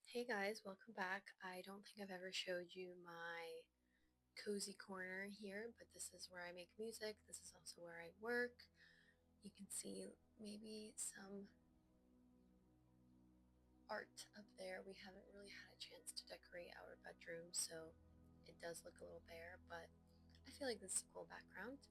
Hey guys, welcome back. I don't think I've ever showed you my cozy corner here, but this is where I make music. This is also where I work. You can see maybe some art up there. We haven't really had a chance to decorate our bedroom, so it does look a little bare, but I feel like this is a cool background.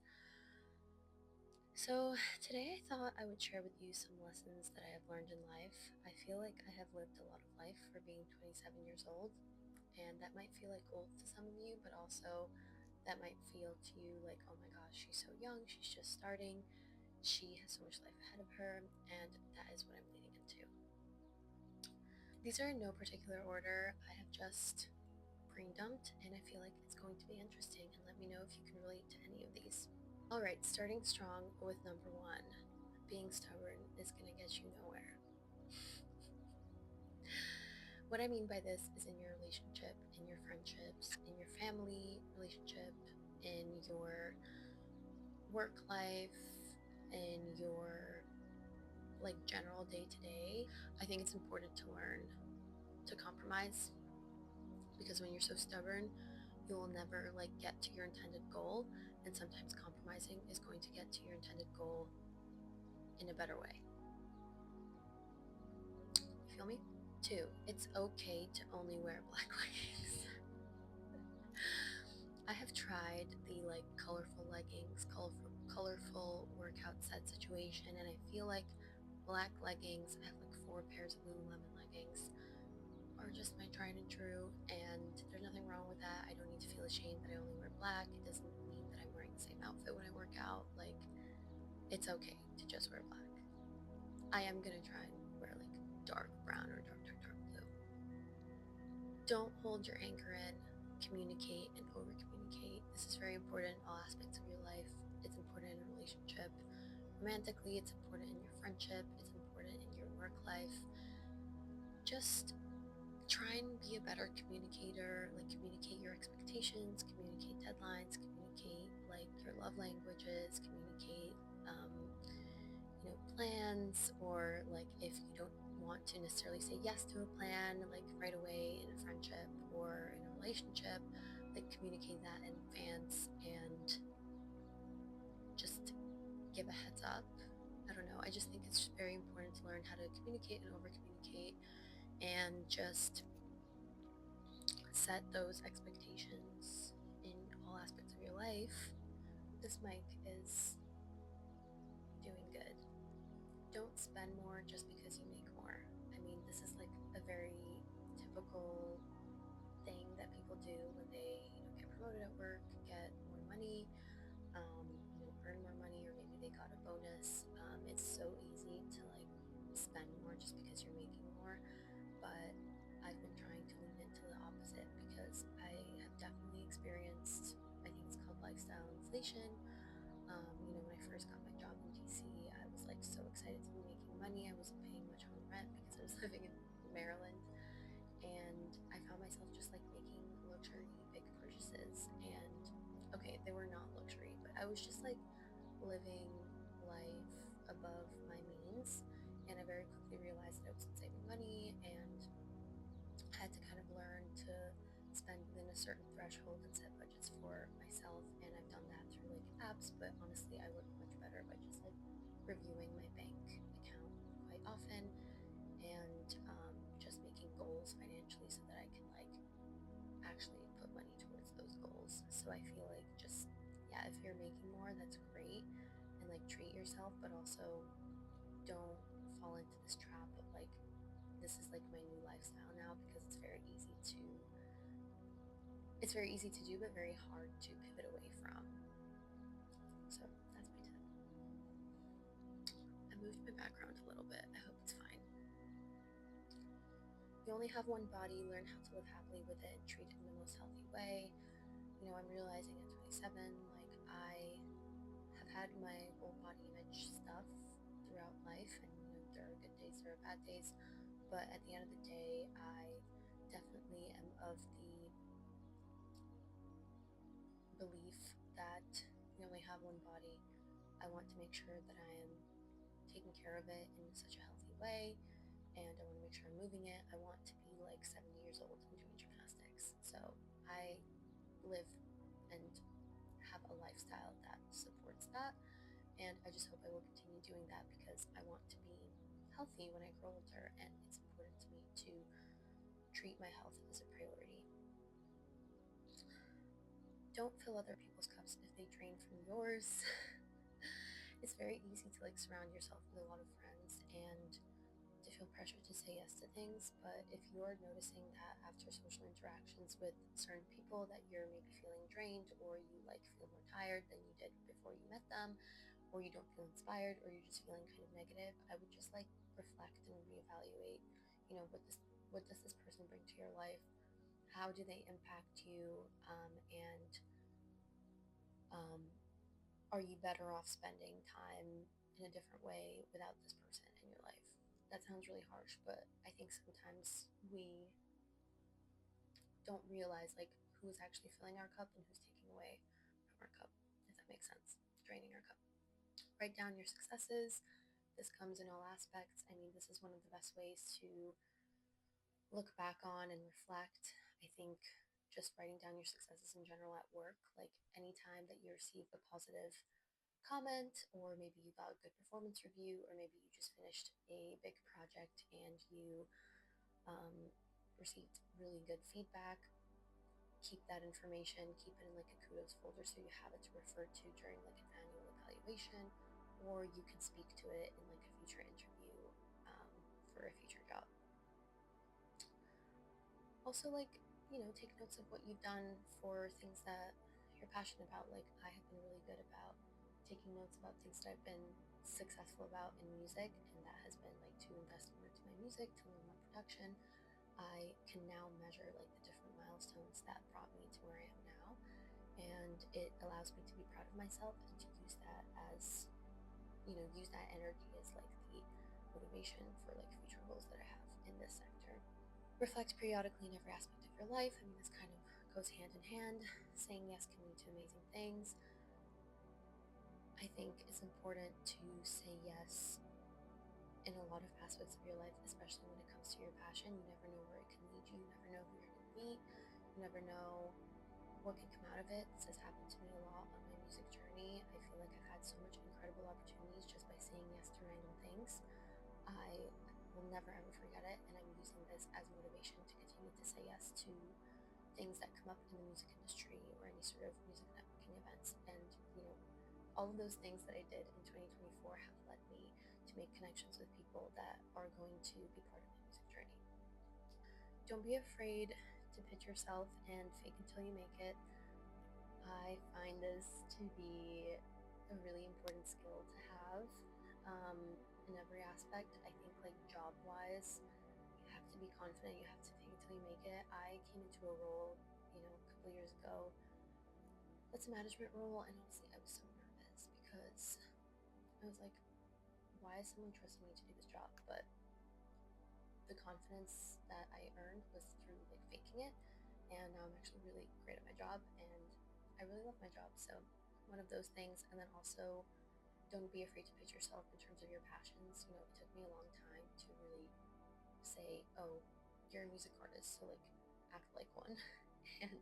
So today I thought I would share with you some lessons that I have learned in life. I feel like I have lived a lot of life for being 27 years old, and that might feel like old to some of you, but also that might feel to you like, oh my gosh, she's so young, she's just starting, she has so much life ahead of her, and that is what I'm leading into. These are in no particular order. I have just brain dumped, and I feel like it's going to be interesting, and let me know if you can relate to any of these. Alright, starting strong with number one. Being stubborn is going to get you nowhere. What I mean by this is in your relationship, in your friendships, in your family relationship, in your work life, in your general day-to-day. I think it's important to learn to compromise, because when you're so stubborn, you will never get to your intended goal, and sometimes compromising is going to get to your intended goal in a better way. You feel me? Two, it's okay to only wear black leggings. I have tried the colorful leggings, colorful workout set situation, and I feel like black leggings, I have like 4 pairs of Lululemon leggings, are just my tried and true, and there's nothing wrong with that. I don't need to feel ashamed that I only wear black. It doesn't mean that I'm wearing the same outfit when I work out. It's okay to just wear black. I am gonna try and wear dark brown or dark blue. Don't hold your anger in. Communicate and over communicate. This is very important in all aspects of your life. It's important in a relationship. Romantically, it's important in your friendship. It's important in your work life. Just try and be a better communicator. Communicate your expectations, communicate deadlines, communicate your love languages, communicate plans, or if you don't want to necessarily say yes to a plan right away in a friendship or in a relationship, communicate that in advance and just give a heads up. I don't know, I just think it's very important to learn how to communicate and over communicate, and just set those expectations in all aspects of your life. This mic is doing good. Don't spend more just because you make more. I mean, this is a very typical thing that people do when they get promoted at work, get more money, earn more money, or maybe they got a bonus. It's so easy to spend more just because you're making more, but I've been trying to lean into the opposite, because I have definitely experienced, I think it's called lifestyle inflation. When I first got my job in DC, I was so excited to be making money. I wasn't paying much on rent because I was living in Maryland, and I found myself just making luxury big purchases. And okay, they were not luxury, but I was just living life above my means, and I very quickly realized that I wasn't saving money, and I had to kind of learn to spend within a certain threshold and set budgets for myself. And I've done that through apps, but honestly I work much better by just reviewing my bank account quite often, and just making goals financially so that I can actually put money towards those goals. So I feel just, yeah, if you're making more, that's great, and treat yourself, but also don't fall into this trap of this is my new lifestyle now, because it's very easy to do, but very hard to pivot away from. So that's my tip. I moved my background a little bit. I hope it's fine. You only have one body. Learn how to live happily with it and treat it in the most healthy way. I'm realizing at 27, I have had my whole body image stuff throughout life, and there are good days, there are bad days, but at the end of the day, I definitely am of the belief that we only have one body. I want to make sure that I am taking care of it in such a healthy way, and I want to make sure I'm moving it. I want to be like 70 years old and doing gymnastics. So I live and have a lifestyle that supports that. And I just hope I will continue doing that because I want to be healthy when I grow older, and it's important to me to treat my health as a priority. Don't fill other people's cups if they drain from yours. It's very easy to like surround yourself with a lot of friends and to feel pressure to say yes to things, but if you're noticing that after social interactions with certain people that you're maybe feeling drained, or you like feel more tired than you did before you met them, or you don't feel inspired, or you're just feeling kind of negative, I would just like reflect and reevaluate, what does this person bring to your life? How do they impact you? And are you better off spending time in a different way without this person in your life? That sounds really harsh, but I think sometimes we don't realize like who's actually filling our cup and who's taking away from our cup, if that makes sense, draining our cup. Write down your successes. This comes in all aspects. I mean, this is one of the best ways to look back on and reflect. I think just writing down your successes in general at work, like anytime that you receive a positive comment, or maybe you got a good performance review, or maybe you just finished a big project and you received really good feedback, keep that information, keep it in like a kudos folder so you have it to refer to during like an annual evaluation, or you can speak to it in like a future interview for a future job. Also, like, take notes of what you've done for things that you're passionate about. Like, I have been really good about taking notes about things that I've been successful about in music, and that has been like to invest more into my music, to learn more production. I can now measure like the different milestones that brought me to where I am now, and it allows me to be proud of myself and to use that as, use that energy as like the motivation for like future goals that I have in this sector. Reflect periodically in every aspect of your life. I mean, this kind of goes hand in hand. Saying yes can lead to amazing things. I think it's important to say yes in a lot of aspects of your life, especially when it comes to your passion. You never know where it can lead you. You never know who you're going to meet. You never know what can come out of it. This has happened to me a lot on my music journey. I feel like I've had so much incredible opportunities just by saying yes to random things. I will never ever forget it, and I'm using this as motivation to continue to say yes to things that come up in the music industry or any sort of music networking events. And all of those things that I did in 2024 have led me to make connections with people that are going to be part of my music journey. Don't be afraid to pitch yourself and fake until you make it. I find this to be a really important skill to have in every aspect. I think like job wise, you have to be confident, you have to fake until you make it. I came into a role, a couple years ago, that's a management role, and honestly I was so nervous because I was like, why is someone trusting me to do this job? But the confidence that I earned was through like faking it, and now I'm actually really great at my job, and I really love my job. So one of those things. And then also, don't be afraid to pitch yourself in terms of your passions. It took me a long time to really say, oh, you're a music artist, so like act like one. And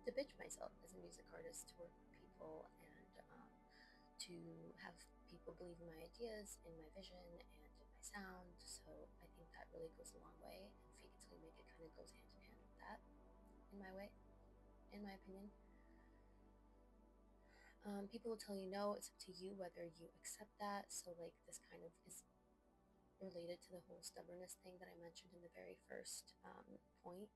to pitch myself as a music artist, to work with people, and to have people believe in my ideas, in my vision, and in my sound. So I think that really goes a long way, and fake it till you make it kind of goes hand in hand with that, in my opinion. People will tell you no, it's up to you whether you accept that. So like this kind of is related to the whole stubbornness thing that I mentioned in the very first point.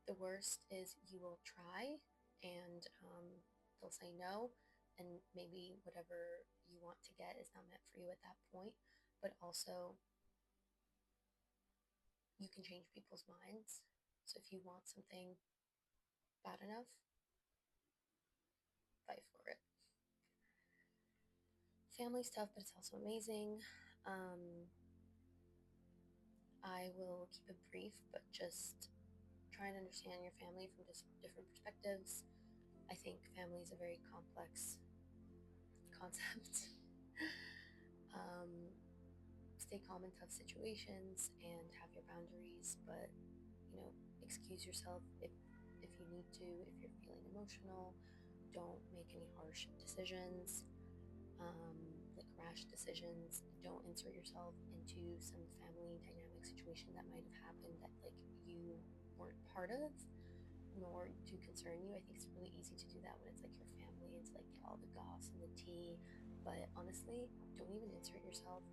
The worst is you will try, and they'll say no, and maybe whatever you want to get is not meant for you at that point. But also, you can change people's minds. So if you want something bad enough, fight for it. Family stuff, but it's also amazing. I will keep it brief, but just try and understand your family from just different perspectives. I think family is a very complex concept. Stay calm in tough situations and have your boundaries, but excuse yourself if you need to, if you're feeling emotional. Don't make any harsh decisions, like rash decisions. Don't insert yourself into some family dynamic situation that might have happened that like you weren't part of, nor to concern you. I think it's really easy to do that when it's like your family. It's like get all the goss and the tea, but honestly, don't even insert yourself.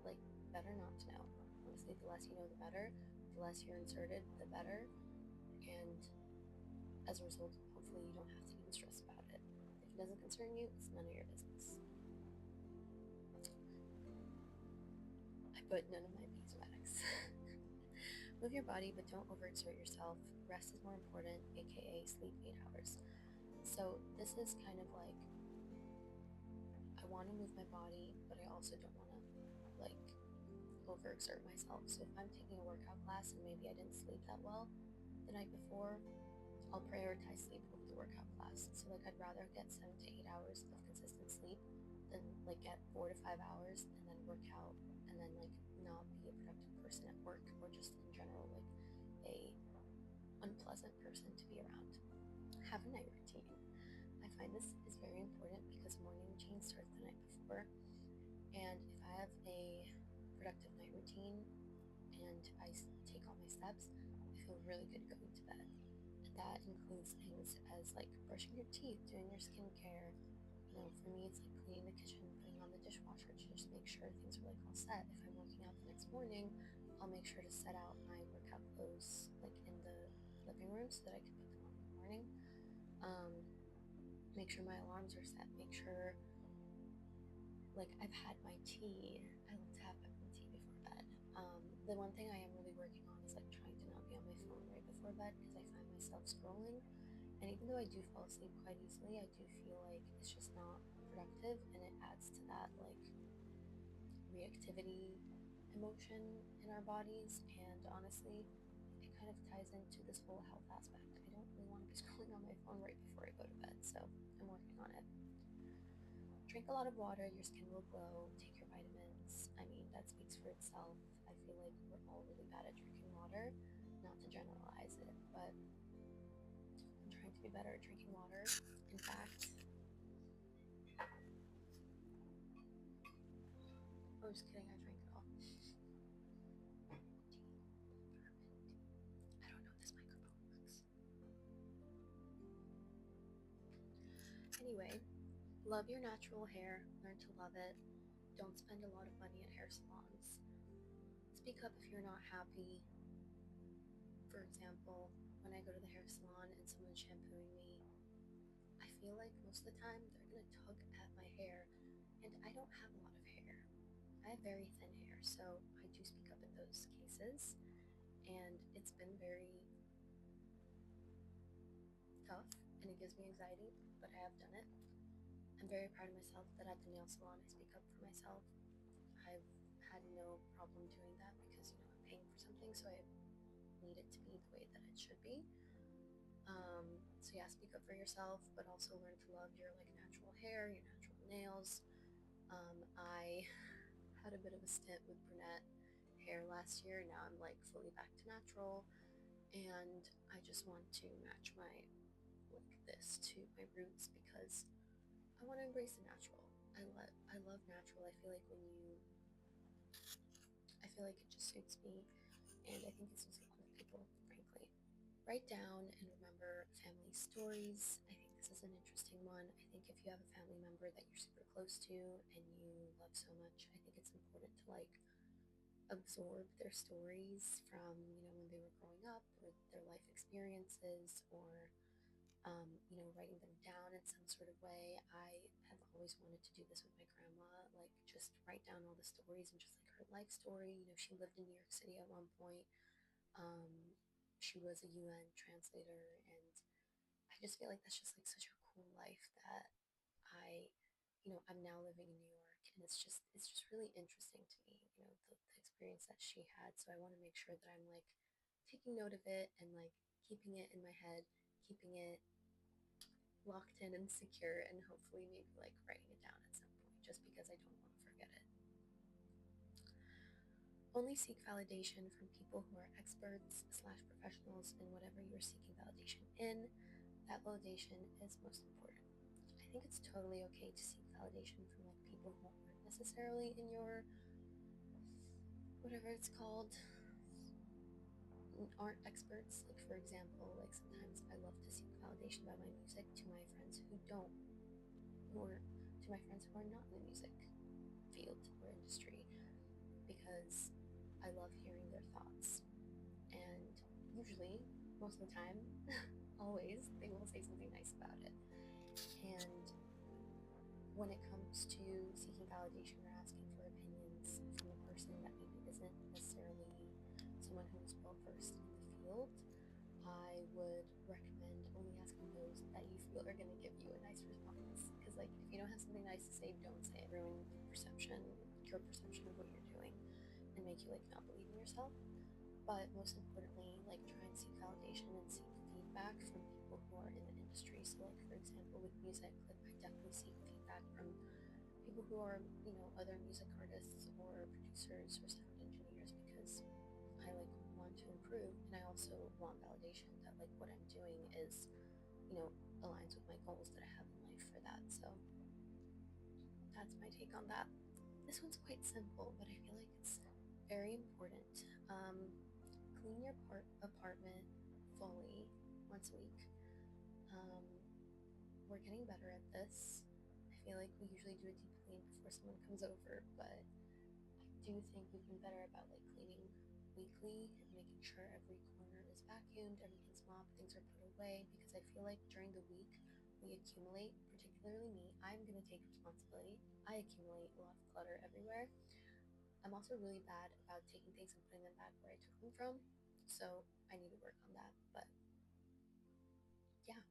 Like, better not to know. Honestly, the less you know, the better. The less you're inserted, the better. And as a result, hopefully you don't have to even stress about it. If it doesn't concern you, it's none of your business. I put none of my beeswax. Move your body, but don't overexert yourself. Rest is more important, aka sleep 8 hours. So this is kind of like, I want to move my body, but I also don't want to like overexert myself. So if I'm taking a workout class and maybe I didn't sleep that well the night before, I'll prioritize sleep over the workout class. So like I'd rather get 7 to 8 hours of consistent sleep than like get 4 to 5 hours and then work out and then like not be a productive person at work, or just in general like a unpleasant person to be around. Have a night routine. I find this is very important because morning routine starts the night before, and if I have a productive night routine and I take all my steps, I feel really good going to bed. That includes things as like brushing your teeth, doing your skincare. For me, it's like cleaning the kitchen, putting on the dishwasher to just make sure things are like all set. If I'm working out the next morning, I'll make sure to set out my workout clothes like in the living room so that I can put them on in the morning. Make sure my alarms are set. Make sure like I've had my tea. I like to have my tea before bed. The one thing I am really working on is like trying to not be on my phone right before bed, because I find myself scrolling. And even though I do fall asleep quite easily, I do feel like it's just not productive, and it adds to that like reactivity emotion in our bodies. And honestly, it kind of ties into this whole health aspect. I don't really want to be scrolling on my phone right before I go to bed, so I'm working on it. Drink a lot of water, your skin will glow. Take your vitamins. I mean, that speaks for itself. I feel like we're all really bad at drinking water, not to generalize it, but I'm trying to be better at drinking water. In fact, I'm just kidding, I drank it all. I don't know if this microphone works. Anyway, love your natural hair, learn to love it. Don't spend a lot of money at hair salons. Speak up if you're not happy. For example, when I go to the hair salon and someone's shampooing me, I feel like most of the time they're gonna tug at my hair, and I don't have a lot of hair. I have very thin hair, so I do speak up in those cases, and it's been very tough and it gives me anxiety, but I have done it. I'm very proud of myself that at the nail salon I speak up for myself. I've had no problem doing that because I'm paying for something, so I need it to be the way that it should be. So yeah, speak up for yourself, but also learn to love your like natural hair, your natural nails. I had a bit of a stint with brunette hair last year. Now I'm like fully back to natural, and I just want to match my like this to my roots because I want to embrace the natural. I love natural. I feel like it just suits me, and I think it suits a lot of people, frankly. Write down and remember family stories. I think this is an interesting one. I think if you have a family member that you're super close to and you love so much, I think it's important to like absorb their stories from when they were growing up, or their life experiences, or writing them down in some sort of way. I have always wanted to do this with my grandma, like just write down all the stories and just like her life story. She lived in New York City at one point. She was a UN translator, and I just feel like that's just like such a cool life that I, I'm now living in New York, and it's just really interesting to me, the experience that she had. So I want to make sure that I'm like taking note of it and like keeping it in my head, keeping it locked in and secure, and hopefully maybe like writing it down at some point, just because I don't want to forget it. Only seek validation from people who are experts slash professionals in whatever you're seeking validation in. That validation is most important. I think it's totally okay to seek validation from like people who aren't necessarily in your whatever it's called, aren't experts. Like for example, like sometimes I love to seek validation by my music to my friends who don't, or to my friends who are not in the music field or industry, because I love hearing their thoughts. And usually, most of the time, always, they will say something nice about it. And when it comes to seeking validation or asking for opinions from a person that maybe isn't necessarily someone who's well versed in the field, I would recommend only asking those that you feel are going to give you a nice response. Because, like, if you don't have something nice to say, don't say it. Ruin your perception of what you're doing, and make you like not believe in yourself. But most importantly, like try and seek validation and seek feedback from people who are in the industry. So, like for example, with music, like I definitely seek feedback from people who are, other music artists or producers or sound engineers, because I like want to improve, and I also want validation that like what I'm doing is, aligns with my goals that I have in life for that. So that's my take on that. This one's quite simple, but I feel like it's very important. Clean your apartment fully once a week. Um, we're getting better at this. I feel like we usually do a deep clean before someone comes over, but I do think we've been better about like cleaning weekly and making sure every corner is vacuumed, everything's mopped, things are put away, because I feel like during the week we accumulate, particularly me. I'm going to take responsibility. I accumulate a lot of clutter everywhere. I'm also really bad about taking things and putting them back where I took them from, so I need to work on that. But yeah,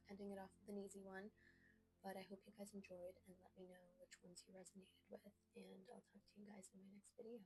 ending it off with an easy one. But I hope you guys enjoyed, and let me know which ones you resonated with, and I'll talk to you guys in my next video.